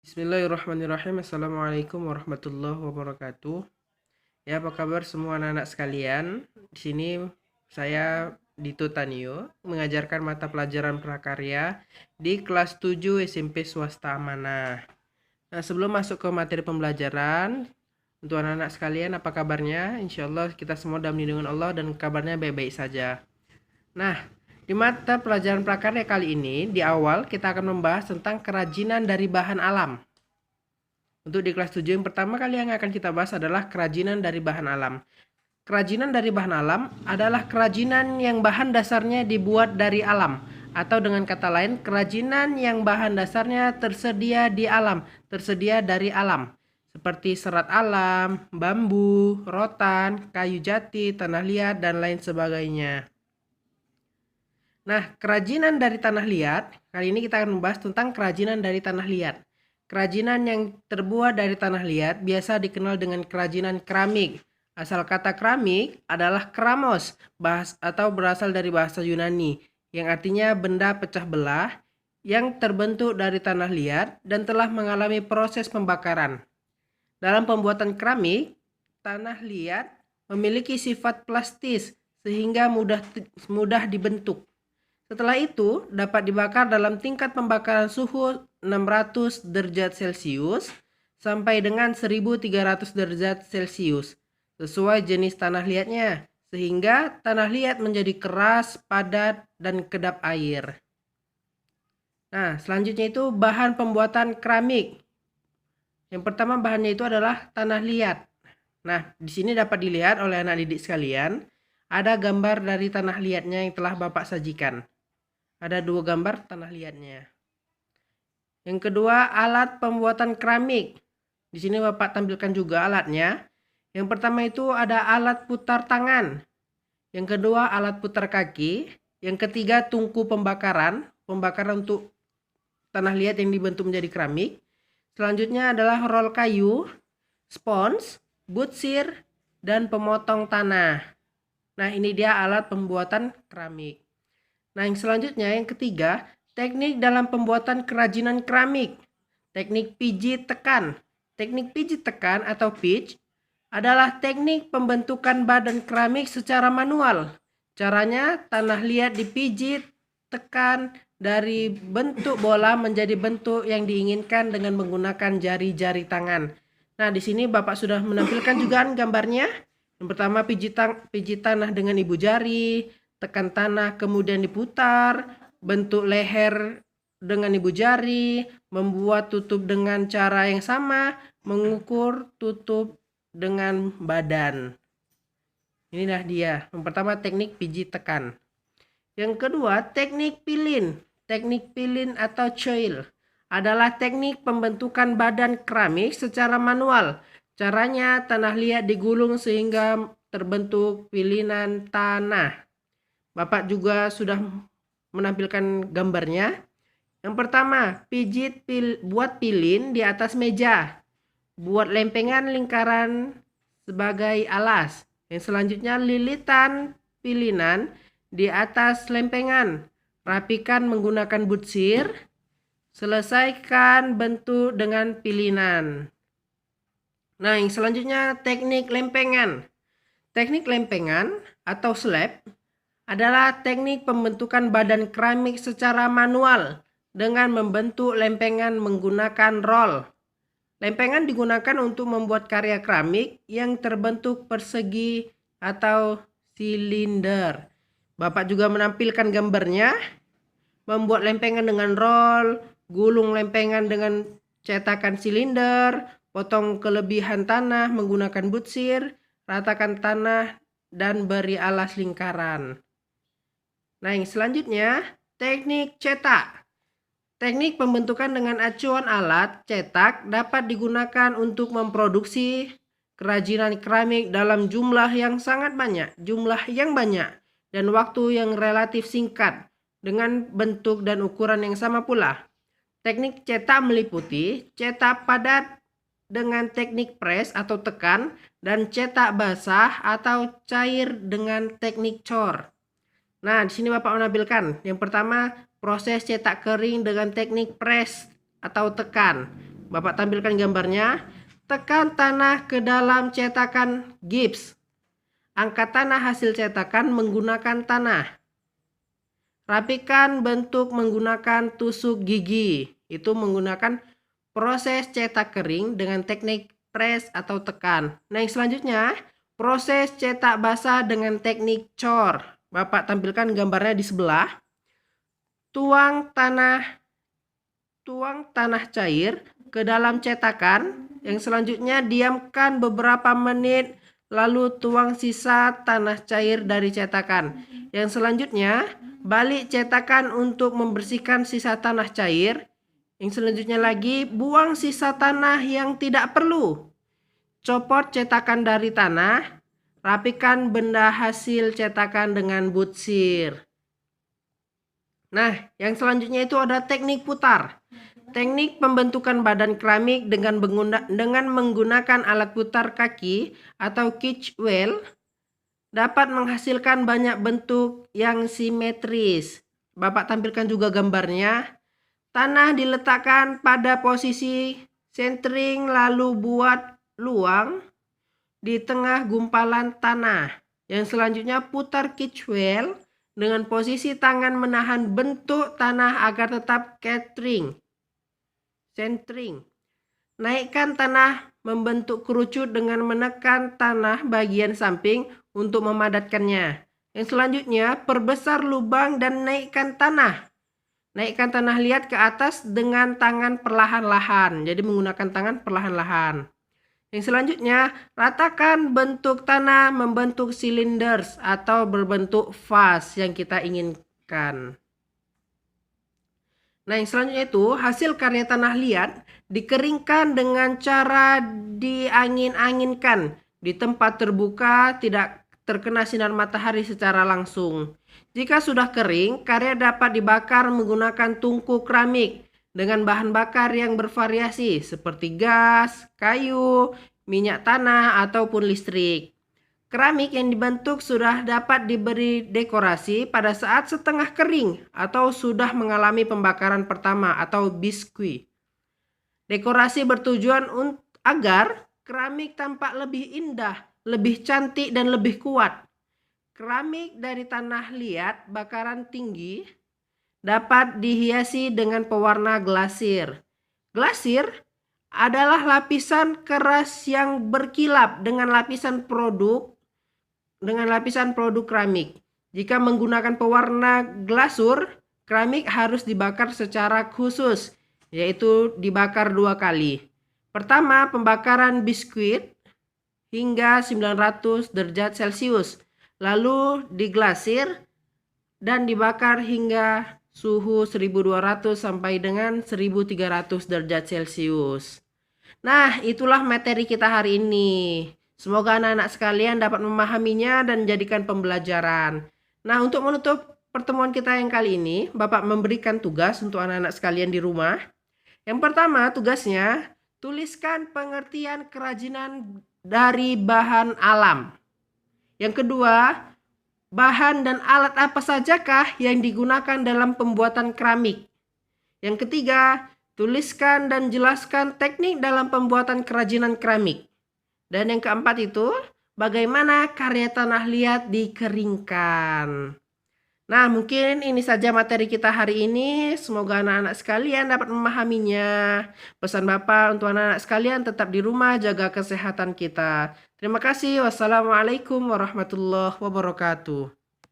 Bismillahirrahmanirrahim. Assalamualaikum warahmatullahi wabarakatuh. Ya, apa kabar semua anak-anak sekalian? Di sini saya Dito Tanio mengajarkan mata pelajaran prakarya di kelas 7 SMP Swasta Amanah. Nah, sebelum masuk ke materi pembelajaran, untuk anak-anak sekalian apa kabarnya? Insya Allah kita semua dalam lindungan Allah dan kabarnya baik-baik saja. Nah, di mata pelajaran prakarya kali ini, di awal kita akan membahas tentang kerajinan dari bahan alam. Untuk di kelas 7 yang pertama kali yang akan kita bahas adalah kerajinan dari bahan alam. Kerajinan dari bahan alam adalah kerajinan yang bahan dasarnya dibuat dari alam. Atau dengan kata lain, kerajinan yang bahan dasarnya tersedia di alam, tersedia dari alam. Seperti serat alam, bambu, rotan, kayu jati, tanah liat, dan lain sebagainya. Nah, kerajinan dari tanah liat, kali ini kita akan membahas tentang kerajinan dari tanah liat. Kerajinan yang terbuat dari tanah liat biasa dikenal dengan kerajinan keramik. Asal kata keramik adalah kramos, atau berasal dari bahasa Yunani, yang artinya benda pecah belah, yang terbentuk dari tanah liat dan telah mengalami proses pembakaran. Dalam pembuatan keramik, tanah liat memiliki sifat plastis sehingga mudah dibentuk. Setelah itu, dapat dibakar dalam tingkat pembakaran suhu 600 derajat Celcius sampai dengan 1300 derajat Celcius, sesuai jenis tanah liatnya, sehingga tanah liat menjadi keras, padat, dan kedap air. Nah, selanjutnya itu bahan pembuatan keramik. Yang pertama bahannya itu adalah tanah liat. Nah, di sini dapat dilihat oleh anak didik sekalian, ada gambar dari tanah liatnya yang telah Bapak sajikan. Ada 2 gambar tanah liatnya. Yang kedua, alat pembuatan keramik. Di sini Bapak tampilkan juga alatnya. Yang pertama itu ada alat putar tangan. Yang kedua, alat putar kaki. Yang ketiga, tungku pembakaran. Pembakaran untuk tanah liat yang dibentuk menjadi keramik. Selanjutnya adalah rol kayu, spons, butsir, dan pemotong tanah. Nah, ini dia alat pembuatan keramik. Nah, yang selanjutnya, yang ketiga, teknik dalam pembuatan kerajinan keramik. Teknik pijit tekan. Teknik pijit tekan atau pitch adalah teknik pembentukan badan keramik secara manual. Caranya, tanah liat dipijit tekan dari bentuk bola menjadi bentuk yang diinginkan dengan menggunakan jari-jari tangan. Nah, di sini Bapak sudah menampilkan juga gambarnya. Yang pertama, pijit tanah dengan ibu jari, tekan tanah kemudian diputar, bentuk leher dengan ibu jari, membuat tutup dengan cara yang sama, mengukur tutup dengan badan. Inilah dia. Yang pertama teknik pijit tekan. Yang kedua teknik pilin. Teknik pilin atau coil adalah teknik pembentukan badan keramik secara manual. Caranya tanah liat digulung sehingga terbentuk pilinan tanah. Bapak juga sudah menampilkan gambarnya. Yang pertama, buat pilin di atas meja. Buat lempengan lingkaran sebagai alas. Yang selanjutnya, lilitan pilinan di atas lempengan. Rapikan menggunakan butsir. Selesaikan bentuk dengan pilinan. Nah, yang selanjutnya teknik lempengan. Teknik lempengan atau slab adalah teknik pembentukan badan keramik secara manual dengan membentuk lempengan menggunakan roll. Lempengan digunakan untuk membuat karya keramik yang terbentuk persegi atau silinder. Bapak juga menampilkan gambarnya. Membuat lempengan dengan roll, gulung lempengan dengan cetakan silinder, potong kelebihan tanah menggunakan butsir, ratakan tanah, dan beri alas lingkaran. Nah, yang selanjutnya, teknik cetak. Teknik pembentukan dengan acuan alat cetak dapat digunakan untuk memproduksi kerajinan keramik dalam jumlah yang sangat banyak, dan waktu yang relatif singkat dengan bentuk dan ukuran yang sama pula. Teknik cetak meliputi cetak padat dengan teknik press atau tekan dan cetak basah atau cair dengan teknik cor. Nah, di sini Bapak menampilkan yang pertama proses cetak kering dengan teknik press atau tekan. Bapak tampilkan gambarnya. Tekan tanah ke dalam cetakan gips. Angkat tanah hasil cetakan menggunakan tanah. Rapikan bentuk menggunakan tusuk gigi. Itu menggunakan proses cetak kering dengan teknik press atau tekan. Nah, yang selanjutnya proses cetak basah dengan teknik cor. Bapak tampilkan gambarnya di sebelah. Tuang tanah cair ke dalam cetakan. Yang selanjutnya diamkan beberapa menit, lalu tuang sisa tanah cair dari cetakan. Yang selanjutnya balik cetakan untuk membersihkan sisa tanah cair. Yang selanjutnya lagi buang sisa tanah yang tidak perlu. Copot cetakan dari tanah. Rapikan benda hasil cetakan dengan butsir. Nah, yang selanjutnya itu ada teknik putar. Teknik pembentukan badan keramik dengan menggunakan alat putar kaki atau kitch wheel dapat menghasilkan banyak bentuk yang simetris. Bapak tampilkan juga gambarnya. Tanah diletakkan pada posisi centering lalu buat luang di tengah gumpalan tanah. Yang selanjutnya putar kitch wheel dengan posisi tangan menahan bentuk tanah agar tetap centering. Naikkan tanah membentuk kerucut dengan menekan tanah bagian samping untuk memadatkannya. Yang selanjutnya perbesar lubang dan naikkan tanah. Naikkan tanah liat ke atas dengan tangan perlahan-lahan. Jadi menggunakan tangan perlahan-lahan. Yang selanjutnya, ratakan bentuk tanah membentuk cylinders atau berbentuk vas yang kita inginkan. Nah, yang selanjutnya itu hasil karya tanah liat dikeringkan dengan cara diangin-anginkan di tempat terbuka, tidak terkena sinar matahari secara langsung. Jika sudah kering, karya dapat dibakar menggunakan tungku keramik dengan bahan bakar yang bervariasi seperti gas, kayu, minyak tanah, ataupun listrik. Keramik yang dibentuk sudah dapat diberi dekorasi pada saat setengah kering atau sudah mengalami pembakaran pertama atau biskuit. Dekorasi bertujuan agar keramik tampak lebih indah, lebih cantik, dan lebih kuat. Keramik dari tanah liat bakaran tinggi dapat dihiasi dengan pewarna glasir. Glasir adalah lapisan keras yang berkilap dengan lapisan produk keramik. Jika menggunakan pewarna glasur, keramik harus dibakar secara khusus, yaitu dibakar 2 kali. Pertama, pembakaran biskuit hingga 900 derajat Celcius. Lalu diglasir dan dibakar hingga suhu 1200 sampai dengan 1300 derajat Celcius. Nah, itulah materi kita hari ini. Semoga anak-anak sekalian dapat memahaminya dan jadikan pembelajaran. Nah, untuk menutup pertemuan kita yang kali ini, Bapak memberikan tugas untuk anak-anak sekalian di rumah. Yang pertama, tugasnya tuliskan pengertian kerajinan dari bahan alam. Yang kedua, bahan dan alat apa sajakah yang digunakan dalam pembuatan keramik. Yang ketiga, tuliskan dan jelaskan teknik dalam pembuatan kerajinan keramik. Dan yang keempat itu, bagaimana karya tanah liat dikeringkan. Nah, mungkin ini saja materi kita hari ini. Semoga anak-anak sekalian dapat memahaminya. Pesan Bapak untuk anak-anak sekalian tetap di rumah, jaga kesehatan kita. Terima kasih. Wassalamualaikum warahmatullahi wabarakatuh.